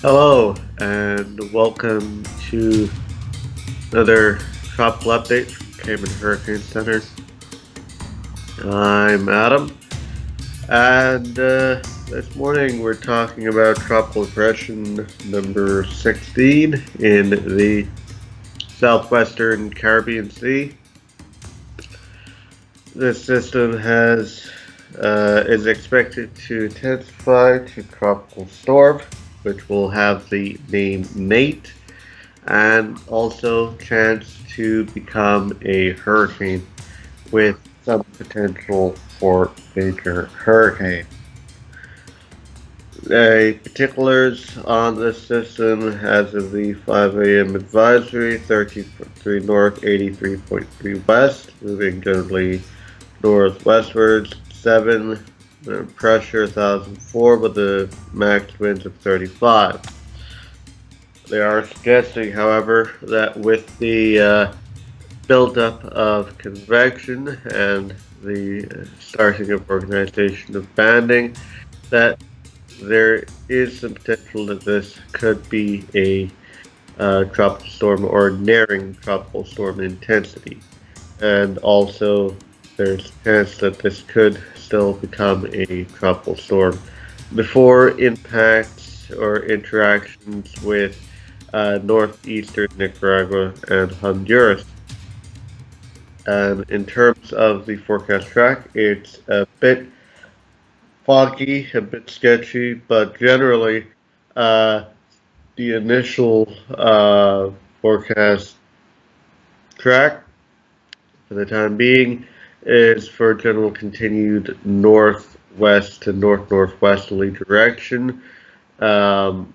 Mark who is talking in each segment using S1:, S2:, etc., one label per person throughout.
S1: Hello, and welcome to another tropical update from Cayman Hurricane Center. I'm Adam, and this morning we're talking about Tropical Depression number 16 in the southwestern Caribbean Sea. This system is expected to intensify to tropical storm, which will have the name Nate, and also chance to become a hurricane with some potential for major hurricane. Particulars on this system as of the 5 a.m. advisory: 13.3 north, 83.3 west, moving generally northwestwards. 7 pressure 1004 with the max winds of 35. They are suggesting, however, that with the buildup of convection and the starting of organization of banding, that there is some potential that this could be a tropical storm or nearing tropical storm intensity. And also, there's a chance that this could still become a tropical storm before impacts or interactions with northeastern Nicaragua and Honduras. And in terms of the forecast track, it's a bit foggy, a bit sketchy, but generally, uh, the initial forecast track for the time being is for general continued northwest to northnorthwesterly direction. Um,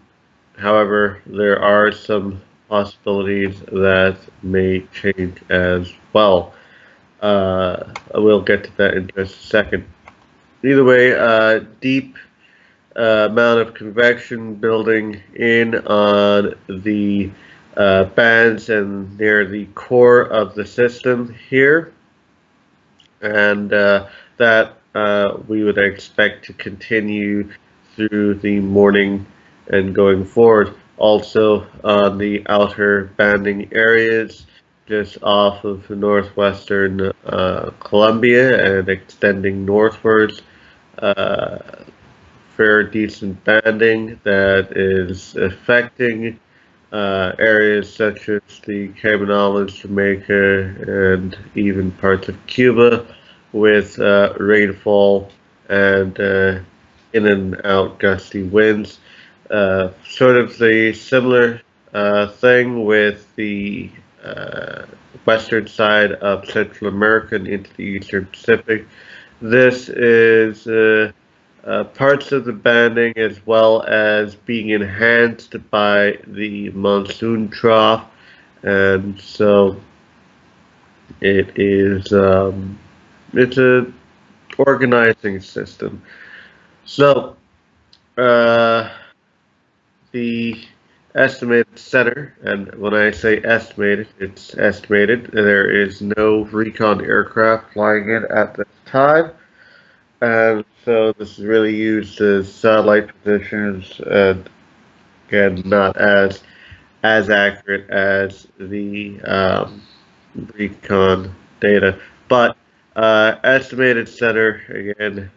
S1: However, there are some possibilities that may change as well. We'll get to that in just a second. Either way, deep amount of convection building in on the bands and near the core of the system here, and that we would expect to continue through the morning and going forward. Also on the outer banding areas just off of northwestern Colombia and extending northwards, uh, fair decent banding that is affecting areas such as the Cayman Islands, Jamaica, and even parts of Cuba with rainfall and in and out gusty winds. Sort of the similar thing with the western side of Central America and into the eastern Pacific. This is parts of the banding as well as being enhanced by the monsoon trough, and so it's a organizing system. So uh, the estimated center, and when I say estimated, it's estimated. There is no recon aircraft flying in at this time, and so this is really used as satellite positions, and again, not as accurate as the recon data, but estimated center again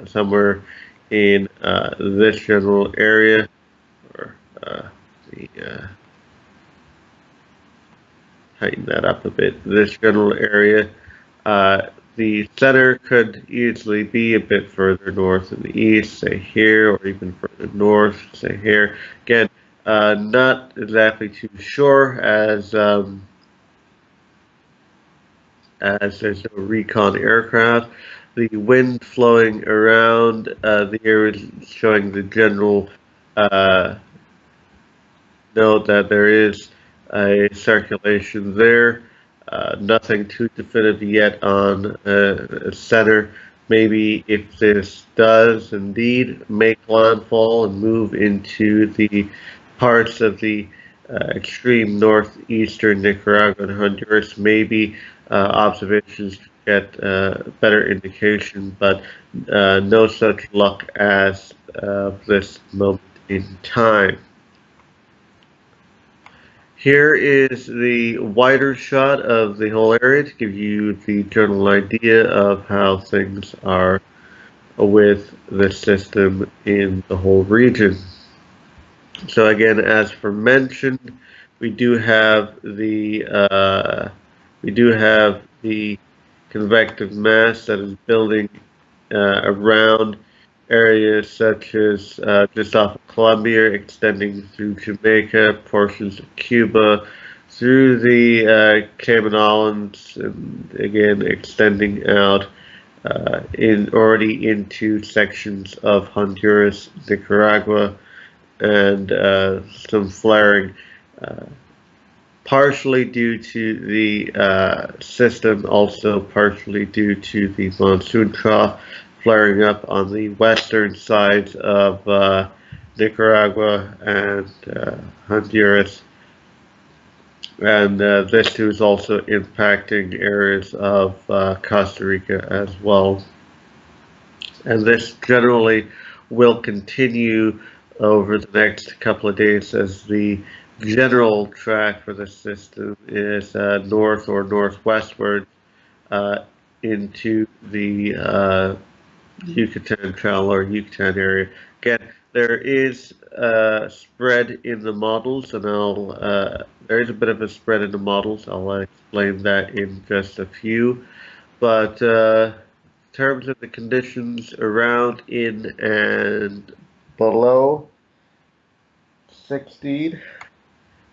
S1: somewhere in this general area, or the tighten that up a bit. This general area, the center could easily be a bit further north in the east, say here, or even further north, say here. Again, not exactly too sure as there's no recon aircraft. The wind flowing around the area is showing the general note that there is a circulation there. Nothing too definitive yet on a center. Maybe if this does indeed make landfall and move into the parts of the extreme northeastern Nicaragua and Honduras, maybe observations get better indication, but no such luck as this moment in time. Here is the wider shot of the whole area to give you the general idea of how things are with the system in the whole region. So again, as for mentioned, we do have the convective mass that is building around areas such as just off of Colombia, extending through Jamaica, portions of Cuba, through the Cayman Islands, and again extending out in already into sections of Honduras, Nicaragua, and some flaring, uh, partially due to the system, also partially due to the monsoon trough flaring up on the western sides of Nicaragua and Honduras. And this too is also impacting areas of Costa Rica as well. And this generally will continue over the next couple of days as the general track for the system is north or northwestward uh, into the Yucatan Channel or Yucatan area. Again, there is a spread in the models, and there is a bit of a spread in the models. I'll explain that in just a few. But in terms of the conditions around, in, and below 16,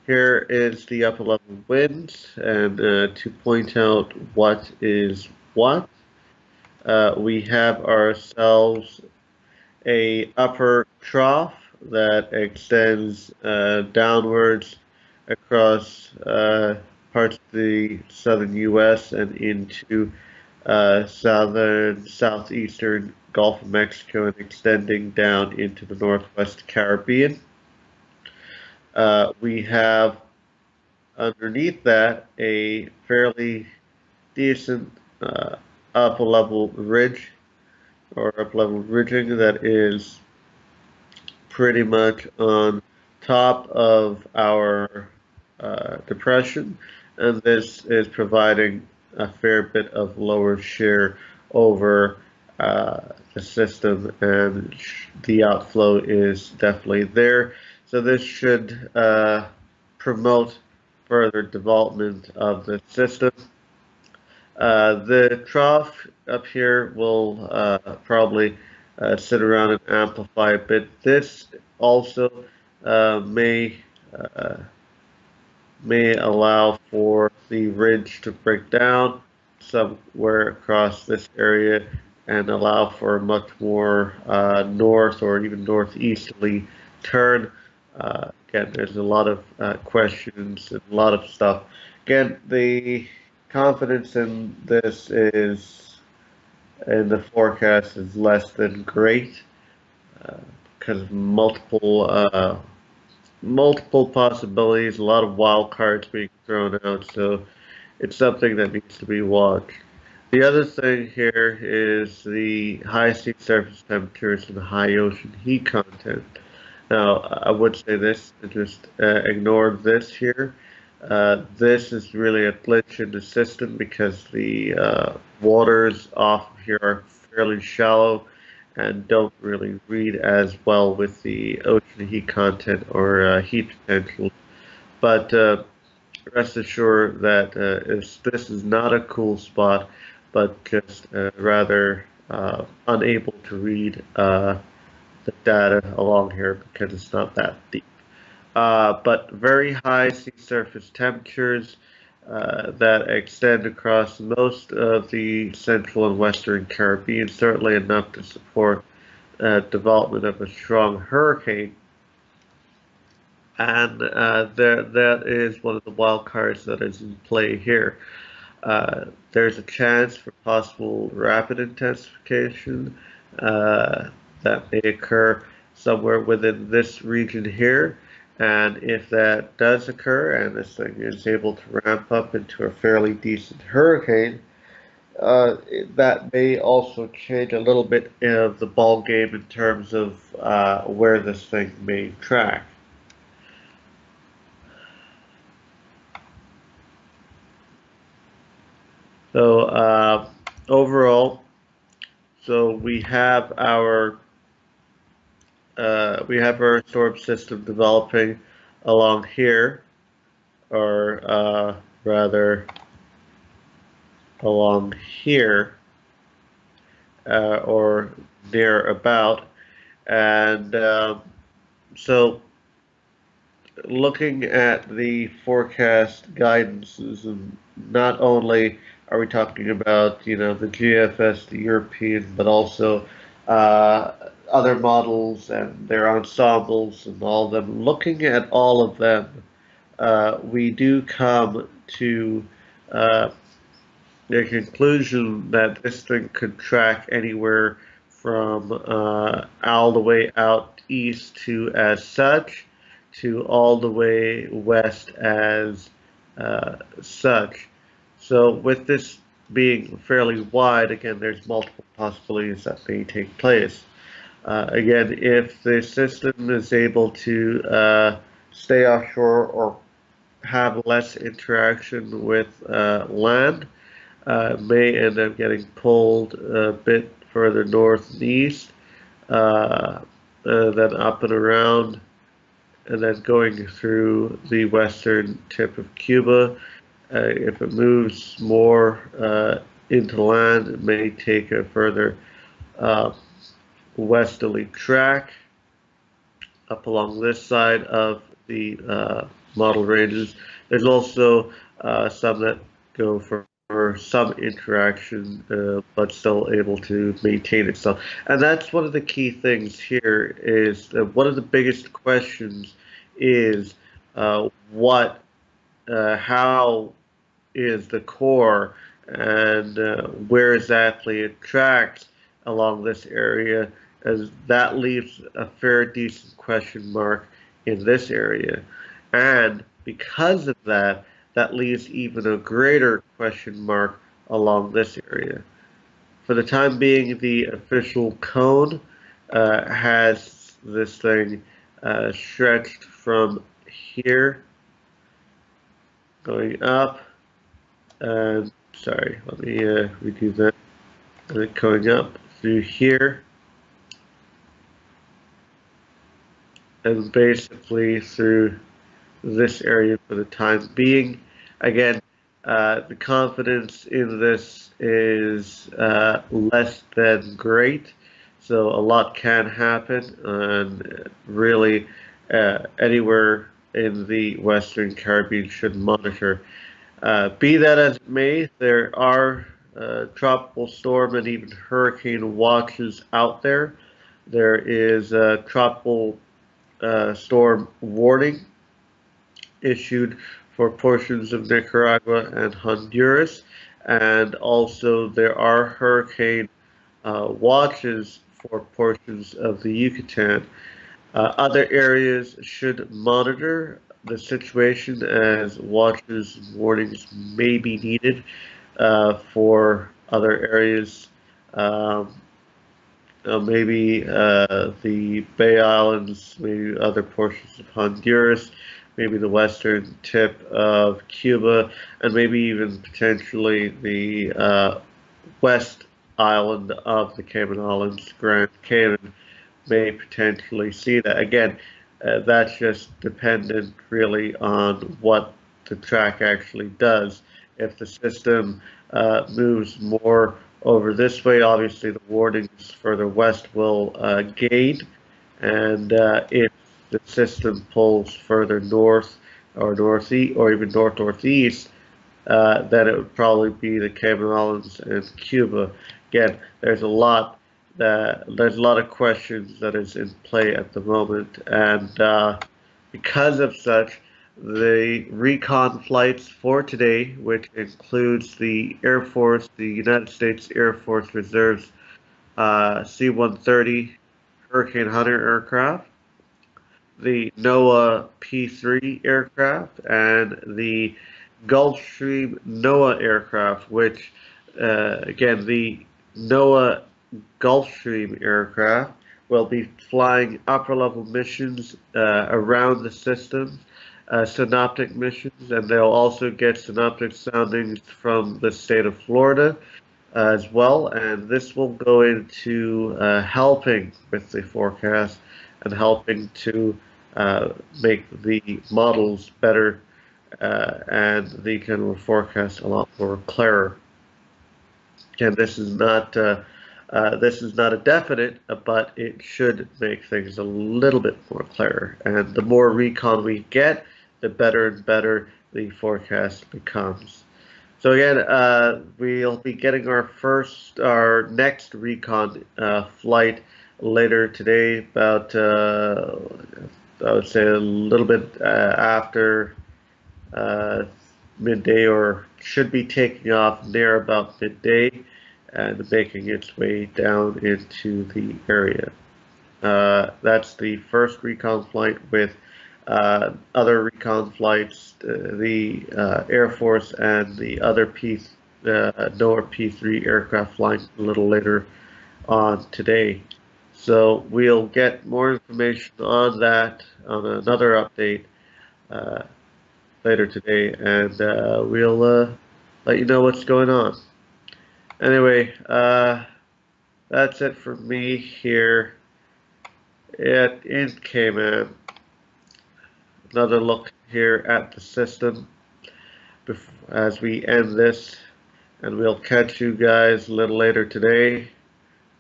S1: here is the upper level winds, and to point out what is what, we have ourselves a upper trough that extends downwards across parts of the southern U.S. and into southeastern Gulf of Mexico and extending down into the northwest Caribbean. We have underneath that a fairly decent upper level ridge or up level ridging that is pretty much on top of our depression, and this is providing a fair bit of lower shear over the system, and the outflow is definitely there. So this should promote further development of the system. The trough up here will probably sit around and amplify a bit. This also uh, may uh, may allow for the ridge to break down somewhere across this area and allow for a much more north or even northeasterly turn. Again, there's a lot of questions and a lot of stuff. Again, the confidence in this is in the forecast is less than great uh, because of multiple possibilities, a lot of wild cards being thrown out, so it's something that needs to be watched. The other thing here is the high sea surface temperatures and high ocean heat content. Now, I would say this, just ignore this here. This is really a glitch in the system because the waters off of here are fairly shallow and don't really read as well with the ocean heat content or heat potential. But rest assured that this is not a cool spot, but just rather unable to read the data along here because it's not that deep. But very high sea surface temperatures that extend across most of the central and western Caribbean, certainly enough to support development of a strong hurricane. And that is one of the wild cards that is in play here. There's a chance for possible rapid intensification that may occur somewhere within this region here. And if that does occur and this thing is able to ramp up into a fairly decent hurricane, that may also change a little bit of the ball game in terms of where this thing may track. So overall, so we have our storm system developing along here, or rather along here, or near about, and so looking at the forecast guidances, and not only are we talking about, the GFS, the European, but also uh, other models and their ensembles and all of them. Looking at all of them, we do come to uh, the conclusion that this thing could track anywhere from all the way out east to as such, to all the way west as such. So with this being fairly wide, again, there's multiple possibilities that may take place. Again, if the system is able to stay offshore or have less interaction with land, may end up getting pulled a bit further north and east, then up and around, and then going through the western tip of Cuba. If it moves more into land, it may take a further uh, westerly track up along this side of the model ranges. There's also some that go for some interaction, but still able to maintain itself. And that's one of the key things here is one of the biggest questions is how is the core and where exactly it tracks along this area, as that leaves a fair decent question mark in this area. And because of that, that leaves even a greater question mark along this area. For the time being, the official cone has this thing stretched from here going up. Sorry, let me redo that. And then going up through here, and basically through this area for the time being. Again, the confidence in this is less than great, so a lot can happen, and really anywhere in the Western Caribbean should monitor. Be that as it may, there are tropical storm and even hurricane watches out there. There is a tropical storm warning issued for portions of Nicaragua and Honduras, and also there are hurricane watches for portions of the Yucatan. Other areas should monitor the situation as watches and warnings may be needed for other areas. Um, maybe the Bay Islands, maybe other portions of Honduras, maybe the western tip of Cuba, and maybe even potentially the west island of the Cayman Islands, Grand Cayman, may potentially see that. Again, that's just dependent really on what the track actually does. If the system moves more over this way, obviously the warnings further west will gain, and if the system pulls further north or northeast or even north northeast, then it would probably be the Cayman Islands and Cuba. Again, there's a lot of questions that is in play at the moment, and because of such, the recon flights for today, which includes the Air Force, the United States Air Force Reserve's C-130 Hurricane Hunter aircraft, the NOAA P-3 aircraft, and the Gulfstream NOAA aircraft, which, again, the NOAA Gulfstream aircraft will be flying upper level missions around the system, synoptic missions, and they'll also get synoptic soundings from the state of Florida as well. And this will go into helping with the forecast and helping to make the models better and the general forecast a lot more clearer. And this is not a definite, but it should make things a little bit more clearer. And the more recon we get, the better and better the forecast becomes. So again, we'll be getting our next recon flight later today, about I would say a little bit after midday, or should be taking off near about midday and making its way down into the area. That's the first recon flight with other recon flights, the Air Force and the other NOAA P3 aircraft flying a little later on today. So we'll get more information on that on another update later today, and we'll let you know what's going on. Anyway, that's it for me here in Cayman. Another look here at the system as we end this, and we'll catch you guys a little later today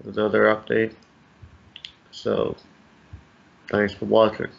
S1: with another update. So, thanks for watching.